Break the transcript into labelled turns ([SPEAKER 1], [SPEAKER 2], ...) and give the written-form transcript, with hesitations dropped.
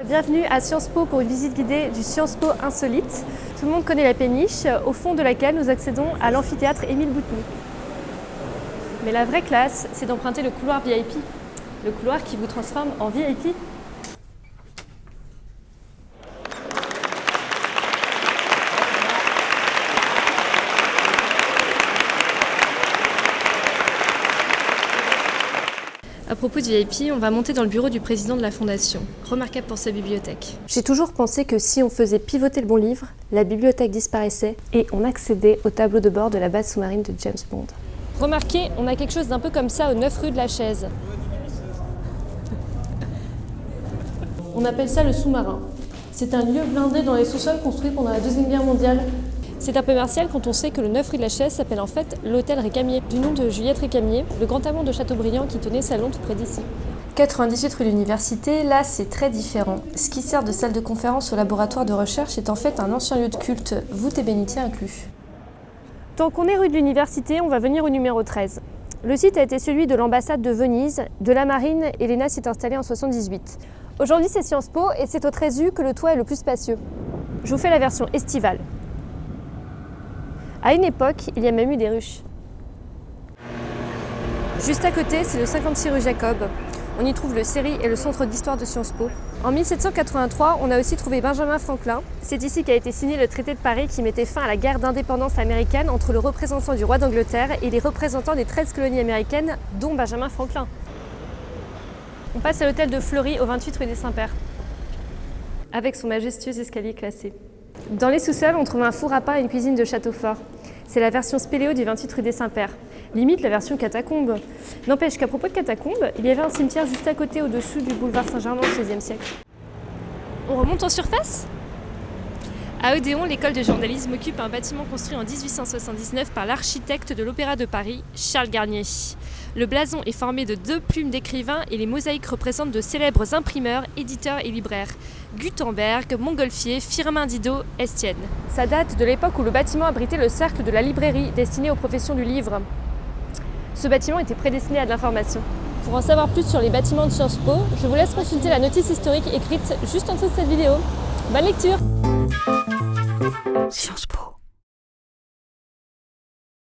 [SPEAKER 1] Bienvenue à Sciences Po pour une visite guidée du Sciences Po Insolite. Tout le monde connaît la péniche, au fond de laquelle nous accédons à l'amphithéâtre Émile Boutenou. Mais la vraie classe, c'est d'emprunter le couloir VIP. Le couloir qui vous transforme en VIP. À propos de VIP, on va monter dans le bureau du président de la Fondation, remarquable pour sa bibliothèque. J'ai toujours pensé que si on faisait pivoter le bon livre, la bibliothèque disparaissait et on accédait au tableau de bord de la base sous-marine de James Bond. Remarquez, on a quelque chose d'un peu comme ça au 9 rue de la Chaise. On appelle ça le sous-marin. C'est un lieu blindé dans les sous-sols construit pendant la Deuxième Guerre mondiale. C'est un peu martial quand on sait que le 9 rue de la Chaise s'appelle en fait l'hôtel Récamier, du nom de Juliette Récamier, le grand amant de Chateaubriand qui tenait salon tout près d'ici. 98 rue de l'Université, là c'est très différent. Ce qui sert de salle de conférence au laboratoire de recherche est en fait un ancien lieu de culte, voûte et bénitier inclus. Tant qu'on est rue de l'Université, on va venir au numéro 13. Le site a été celui de l'ambassade de Venise, de la marine et l'ENA s'est installée en 78. Aujourd'hui c'est Sciences Po et c'est au 13U que le toit est le plus spacieux. Je vous fais la version estivale. À une époque, il y a même eu des ruches. Juste à côté, c'est le 56 rue Jacob. On y trouve le CERI et le centre d'histoire de Sciences Po. En 1783, on a aussi trouvé Benjamin Franklin. C'est ici qu'a été signé le traité de Paris qui mettait fin à la guerre d'indépendance américaine entre le représentant du roi d'Angleterre et les représentants des 13 colonies américaines, dont Benjamin Franklin. On passe à l'hôtel de Fleury au 28 rue des Saints-Pères, avec son majestueux escalier classé. Dans les sous-sols, on trouve un four à pain et une cuisine de château fort. C'est la version spéléo du 28 rue des Saints-Pères. Limite la version catacombe. N'empêche qu'à propos de catacombes, il y avait un cimetière juste à côté au-dessus du boulevard Saint-Germain au XVIe siècle. On remonte en surface ? À Odéon, l'école de journalisme occupe un bâtiment construit en 1879 par l'architecte de l'Opéra de Paris, Charles Garnier. Le blason est formé de 2 plumes d'écrivains et les mosaïques représentent de célèbres imprimeurs, éditeurs et libraires. Gutenberg, Montgolfier, Firmin Didot, Estienne. Ça date de l'époque où le bâtiment abritait le cercle de la librairie destiné aux professions du livre. Ce bâtiment était prédestiné à de l'information. Pour en savoir plus sur les bâtiments de Sciences Po, je vous laisse consulter la notice historique écrite juste en dessous de cette vidéo. Bonne lecture! Sciences Po.